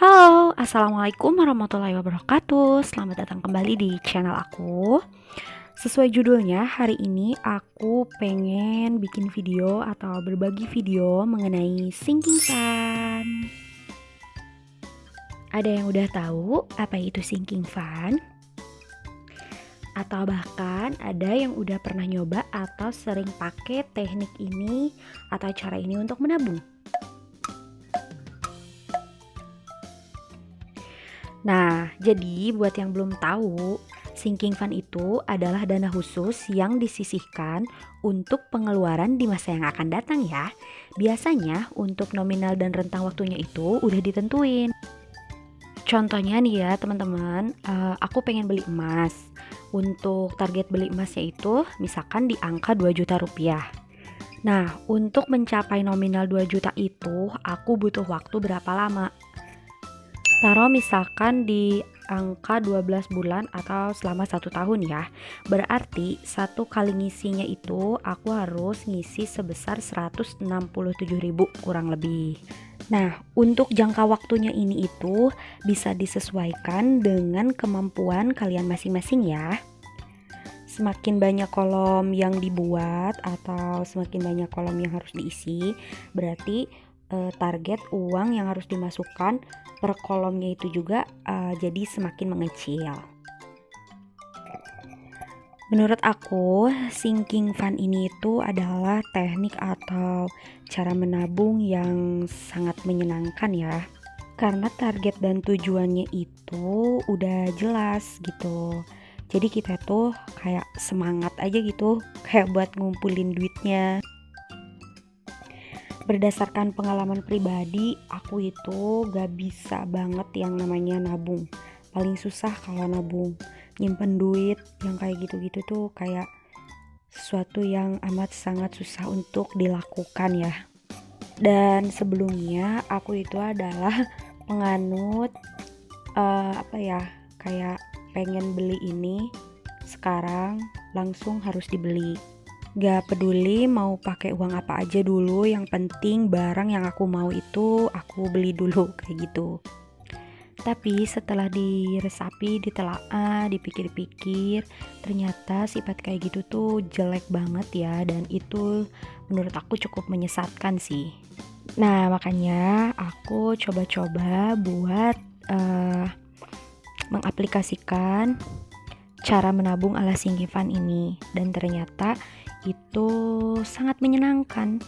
Halo, assalamualaikum warahmatullahi wabarakatuh. Selamat datang kembali di channel aku. Sesuai judulnya, hari ini aku pengen bikin video atau berbagi video mengenai sinking fund. Ada yang udah tahu apa itu sinking fund? Atau bahkan ada yang udah pernah nyoba atau sering pakai teknik ini atau cara ini untuk menabung? Nah, jadi buat yang belum tahu, sinking fund itu adalah dana khusus yang disisihkan untuk pengeluaran di masa yang akan datang ya. Biasanya untuk nominal dan rentang waktunya itu udah ditentuin. Contohnya nih ya teman-teman, aku pengen beli emas. Untuk target beli emasnya itu misalkan di angka 2 juta rupiah. Nah, untuk mencapai nominal 2 juta itu aku butuh waktu berapa lama? Taruh misalkan di angka 12 bulan atau selama 1 tahun ya. Berarti satu kali ngisinya itu aku harus ngisi sebesar 167.000 kurang lebih. Nah, untuk jangka waktunya ini itu bisa disesuaikan dengan kemampuan kalian masing-masing ya. Semakin banyak kolom yang dibuat atau semakin banyak kolom yang harus diisi, berarti target uang yang harus dimasukkan per kolomnya itu juga jadi semakin mengecil. Menurut aku, sinking fund ini itu adalah teknik atau cara menabung yang sangat menyenangkan ya. Karena target dan tujuannya itu udah jelas gitu. Jadi kita tuh kayak semangat aja gitu, kayak buat ngumpulin duitnya. Berdasarkan pengalaman pribadi, aku itu gak bisa banget yang namanya nabung. Paling susah kalau nabung. Nyimpen duit yang kayak gitu-gitu tuh kayak sesuatu yang amat sangat susah untuk dilakukan ya. Dan sebelumnya aku itu adalah penganut kayak pengen beli ini sekarang langsung harus dibeli. Gak peduli mau pakai uang apa aja dulu, yang penting barang yang aku mau itu aku beli dulu kayak gitu. Tapi setelah diresapi, ditelaah, dipikir-pikir, ternyata sifat kayak gitu tuh jelek banget ya, dan itu menurut aku cukup menyesatkan sih. Nah, makanya aku coba-coba buat mengaplikasikan cara menabung ala sinking fund ini, dan ternyata itu sangat menyenangkan.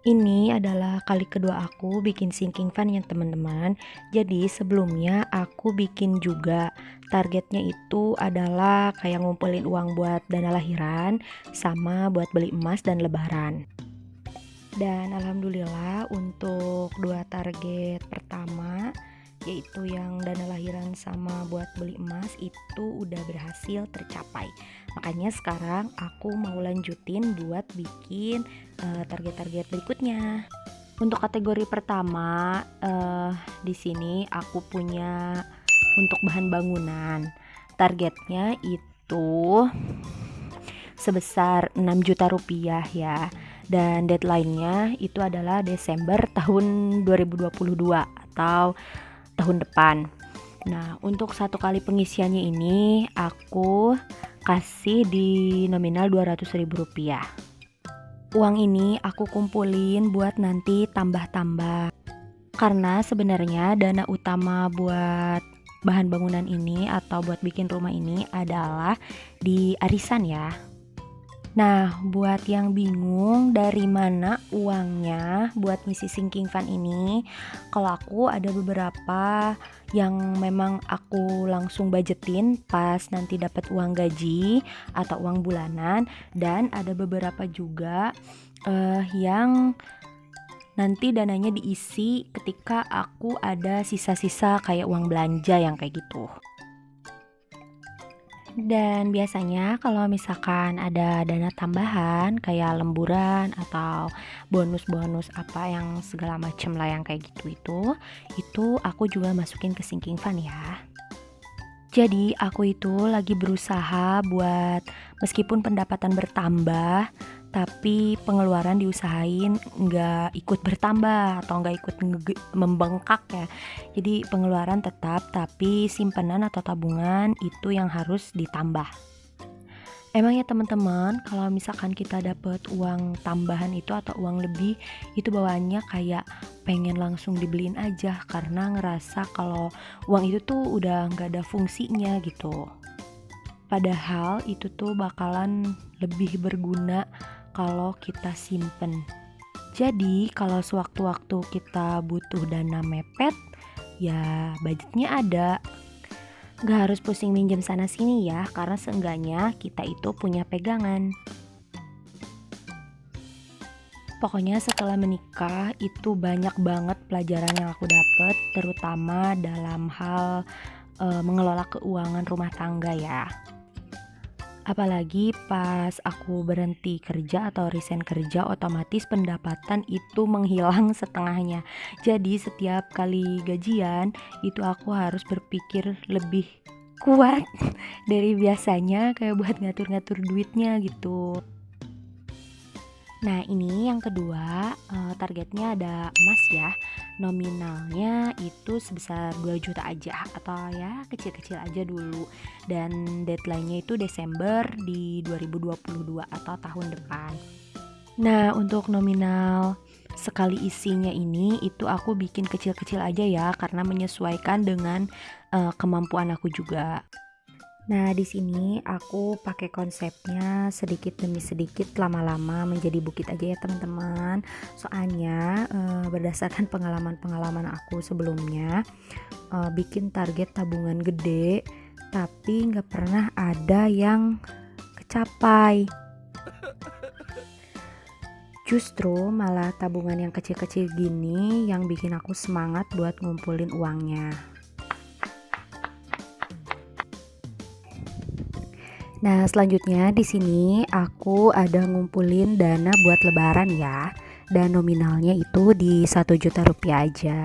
Ini adalah kali kedua aku bikin sinking fund ya teman-teman. Jadi sebelumnya aku bikin juga, targetnya itu adalah kayak ngumpulin uang buat dana lahiran sama buat beli emas dan lebaran. Dan alhamdulillah untuk dua target pertama, yaitu yang dana lahiran sama buat beli emas, itu udah berhasil tercapai. Makanya sekarang aku mau lanjutin buat bikin target-target berikutnya. Untuk kategori pertama, di sini aku punya untuk bahan bangunan. Targetnya itu sebesar 6 juta rupiah ya. Dan deadline-nya itu adalah Desember tahun 2022 atau tahun depan. Nah, untuk satu kali pengisiannya ini aku kasih di nominal 200.000 rupiah. Uang ini aku kumpulin buat nanti tambah-tambah. Karena sebenarnya dana utama buat bahan bangunan ini atau buat bikin rumah ini adalah di arisan ya. Nah, buat yang bingung dari mana uangnya buat ngisi sinking fund ini, kalau aku ada beberapa yang memang aku langsung budgetin pas nanti dapat uang gaji atau uang bulanan, dan ada beberapa juga yang nanti dananya diisi ketika aku ada sisa-sisa kayak uang belanja yang kayak gitu. Dan biasanya kalau misalkan ada dana tambahan kayak lemburan atau bonus-bonus apa yang segala macem lah yang kayak gitu itu aku juga masukin ke sinking fund ya. Jadi aku itu lagi berusaha buat meskipun pendapatan bertambah, tapi pengeluaran diusahain nggak ikut bertambah atau nggak ikut membengkak ya. Jadi pengeluaran tetap, tapi simpanan atau tabungan itu yang harus ditambah. Emang ya teman-teman, kalau misalkan kita dapat uang tambahan itu atau uang lebih, itu bawaannya kayak pengen langsung dibeliin aja karena ngerasa kalau uang itu tuh udah nggak ada fungsinya gitu. Padahal itu tuh bakalan lebih berguna kalau kita simpen. Jadi kalau sewaktu-waktu kita butuh dana mepet, ya budgetnya ada. Gak harus pusing minjem sana sini ya, karena seenggaknya kita itu punya pegangan. Pokoknya setelah menikah itu banyak banget pelajaran yang aku dapet, terutama dalam hal mengelola keuangan rumah tangga ya. Apalagi pas aku berhenti kerja atau resign kerja, otomatis pendapatan itu menghilang setengahnya. Jadi setiap kali gajian itu aku harus berpikir lebih kuat dari biasanya kayak buat ngatur-ngatur duitnya gitu. Nah ini yang kedua, targetnya ada emas ya. Nominalnya itu sebesar 2 juta aja atau ya kecil-kecil aja dulu. Dan deadline-nya itu Desember di 2022 atau tahun depan. Nah untuk nominal sekali isinya ini itu aku bikin kecil-kecil aja ya karena menyesuaikan dengan kemampuan aku juga. Nah, di sini aku pakai konsepnya sedikit demi sedikit, lama-lama menjadi bukit aja ya teman-teman. Soalnya berdasarkan pengalaman-pengalaman aku sebelumnya, bikin target tabungan gede, tapi nggak pernah ada yang kecapai. Justru malah tabungan yang kecil-kecil gini yang bikin aku semangat buat ngumpulin uangnya. Nah, selanjutnya di sini aku ada ngumpulin dana buat lebaran ya. Dan nominalnya itu di 1 juta rupiah aja.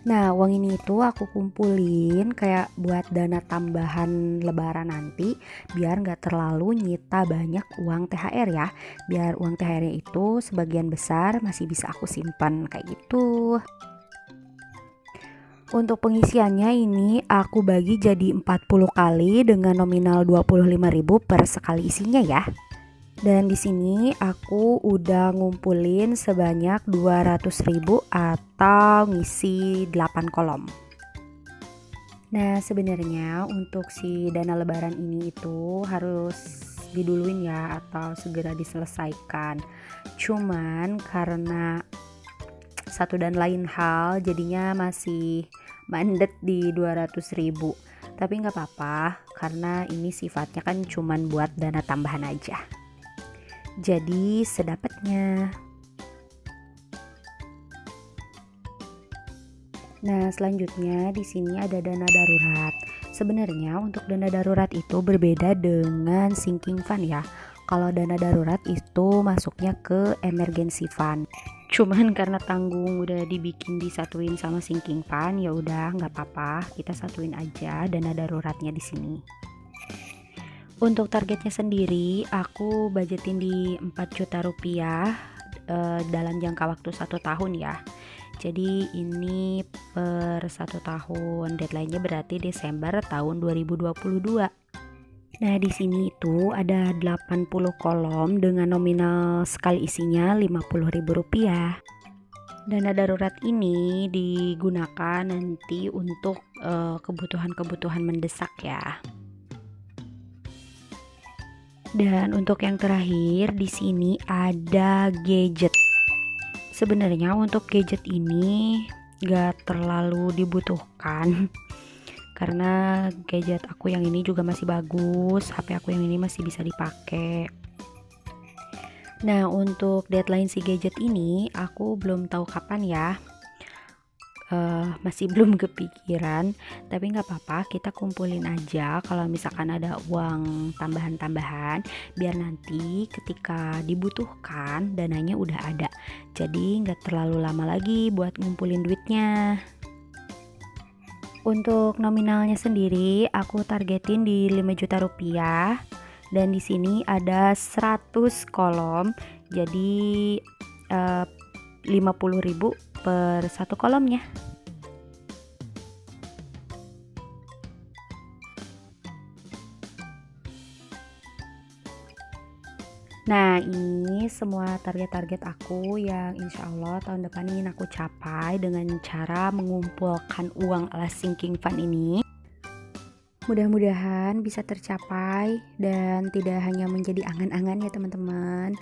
Nah, uang ini itu aku kumpulin kayak buat dana tambahan lebaran nanti, biar gak terlalu nyita banyak uang THR ya. Biar uang THR-nya itu sebagian besar masih bisa aku simpan kayak gitu. Untuk pengisiannya ini aku bagi jadi 40 kali dengan nominal 25.000 per sekali isinya ya. Dan di sini aku udah ngumpulin sebanyak 200.000 atau ngisi 8 kolom. Nah, sebenarnya untuk si dana lebaran ini itu harus diduluin ya atau segera diselesaikan. Cuman karena satu dan lain hal jadinya masih mandet di 200.000. Tapi gak apa-apa karena ini sifatnya kan cuman buat dana tambahan aja. Jadi sedapatnya. Nah, selanjutnya di sini ada dana darurat. Sebenarnya untuk dana darurat itu berbeda dengan sinking fund ya. Kalau dana darurat itu masuknya ke emergency fund. Cuman karena tanggung udah dibikin disatuin sama sinking fund, ya udah nggak apa-apa, kita satuin aja dana daruratnya di sini. Untuk targetnya sendiri, aku budgetin di 4 juta rupiah dalam jangka waktu 1 tahun ya. Jadi ini per 1 tahun, deadline-nya berarti Desember tahun 2022. Nah, di sini itu ada 80 kolom dengan nominal sekali isinya Rp50.000. Dana darurat ini digunakan nanti untuk kebutuhan-kebutuhan mendesak ya. Dan untuk yang terakhir di sini ada gadget. Sebenarnya untuk gadget ini gak terlalu dibutuhkan. Karena gadget aku yang ini juga masih bagus, HP aku yang ini masih bisa dipakai. Nah, untuk deadline si gadget ini aku belum tahu kapan ya. Masih belum kepikiran, tapi nggak apa-apa, kita kumpulin aja kalau misalkan ada uang tambahan-tambahan, biar nanti ketika dibutuhkan dananya udah ada. Jadi nggak terlalu lama lagi buat ngumpulin duitnya. Untuk nominalnya sendiri aku targetin di 5 juta rupiah. Dan di sini ada 100 kolom, jadi 50.000 per satu kolomnya. Nah, ini semua target-target aku yang insya Allah tahun depan ingin aku capai dengan cara mengumpulkan uang ala sinking fund ini. Mudah-mudahan bisa tercapai dan tidak hanya menjadi angan-angan ya teman-teman.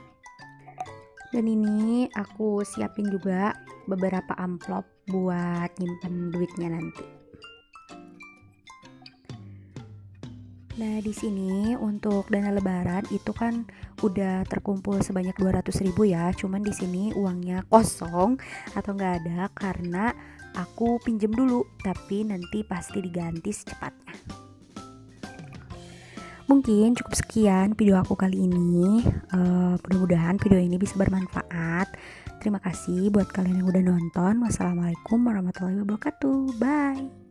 Dan ini aku siapin juga beberapa amplop buat nyimpen duitnya nanti. Nah, di sini untuk dana lebaran itu kan udah terkumpul sebanyak 200.000 ya. Cuman di sini uangnya kosong atau nggak ada karena aku pinjem dulu, tapi nanti pasti diganti secepatnya. Mungkin cukup sekian video aku kali ini. Mudah-mudahan video ini bisa bermanfaat. Terima kasih buat kalian yang udah nonton. Wassalamualaikum warahmatullahi wabarakatuh. Bye.